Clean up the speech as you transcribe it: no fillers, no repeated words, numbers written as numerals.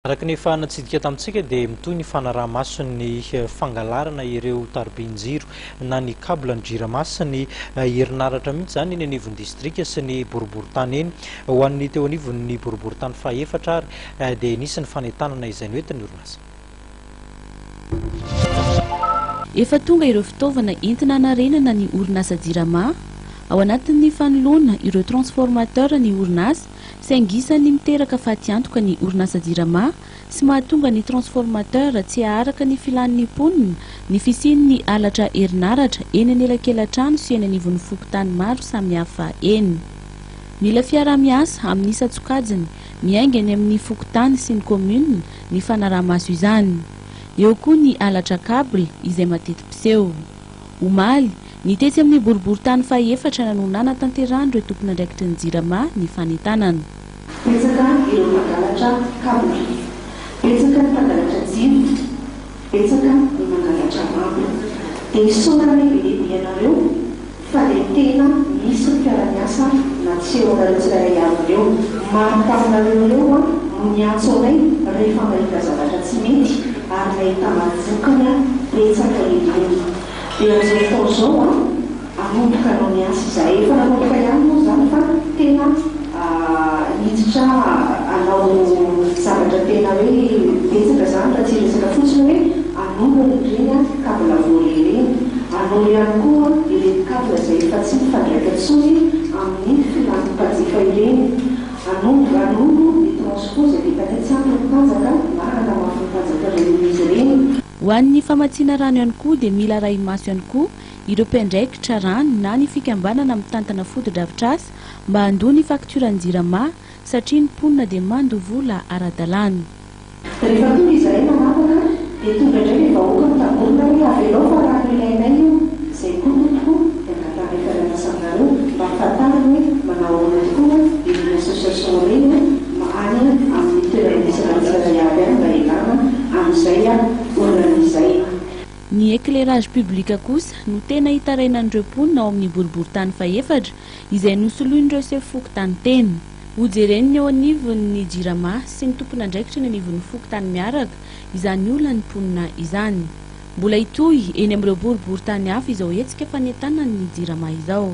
Araka ny efa natsidika tamintsika dia mitoy ny fanaraha-masony fangalarana ireo tarobin-jiro na ny kabla ny jiramaso ny herinaratra mihitsy zany eny anivon'ny distrika sy ny boriboritany eny ho an'ny teo anivon'ny boriboritany fahaefatra ary dia nisy ny fanentanana izay noentiny orinasa. Efa tonga ireo fitaovana entina hanarenana ny orinasa jirama ao anatin'ny fanoloana ireo transformateur ny orinasa saingisany miteraka fahatyantoka ny orinasa jirama sy mahatonga ny transformateur tsy aharaka ny filan'ny ponina ny fisian'ny alatra herinaratra eny anelakelan-trano sy eny anivon'ny fokotany maro samihafa eny. Mila fiara-miasa amin'ny isa-tsokajiny miaingany amin'ny fokotany sy ny commune ny fanaraha-maso izany. Eo koa ny alatra kabla izay mateti-piseho. Omaly ny tetsy amin'ny boriboritany fahaefatra nanonana tanterahany ireo tompona andraikitry ny jirama ny fanentanana. Betsaka ireo mangalatra kabla, betsaka ny mangalatra jiro, betsaka ny mangalatra mabo. Dia isaorana lehibe ianareo fa dia tena misy fiara-miasa na tsy eo anareo tsirairay avy ireo. Mampitafinareo ireo no miantso anay rehefa mahita zavatra tsy mety ary mahita mavokana betsaka lehibe. Dia amin'izao fotoana izao anomboka anao ny asa izay efa nanomboka ihany moa zany fa tena hiditra anao zavatra tena hoe betsaka zany fa tsy resaka fotsiny hoe anombony ireny kabla vory ireny. Anao ihany koa ireny kabla izay efa tsy mifandraika intsony amin'ny filan'ny mpanjifa ireny. Anombo ny transport izay efa tetsapy ny mpanjaka na anamafin'ny mpanjaka ireny izy ireny. Ho an'ny famatsiana rano ihany koa dia mila rahi-maso ihany koa ireo mpiandraikitra rano na ny fikambanana amin'ny tantana foto-drafitr'asa mba handoa ny fakturan'ny jirama satria ny mponina dia mandovola ara-dalàna. Rehefa tonga izy ireny manapaka dia tonga indray ny vahoaka mitangorona hoe avelao fa rano ilainay io izay koa tompoko dia angatana referenasa aminareo mba hafantarana hoe manao ahoana tokoa ireny association ireny any amin'ny toeram-pisana tsirairay avy any mba ilana amin'izay oran'izay. Ny éclairage public kosa no tena hitarainan'ireo mponina ao amin'ny boriboritany fahaefatra izay nosoloin'ireo sefokotany teny. Hojereny eo anivon'ny jirama sy ny tompona andraikitra ny anivon'ny fokotany miaraka izany olana ny mponina izany. Mbola hitohy eny amin'ireo boriboritany hafa izao hetsika fanentanana ny jirama izao.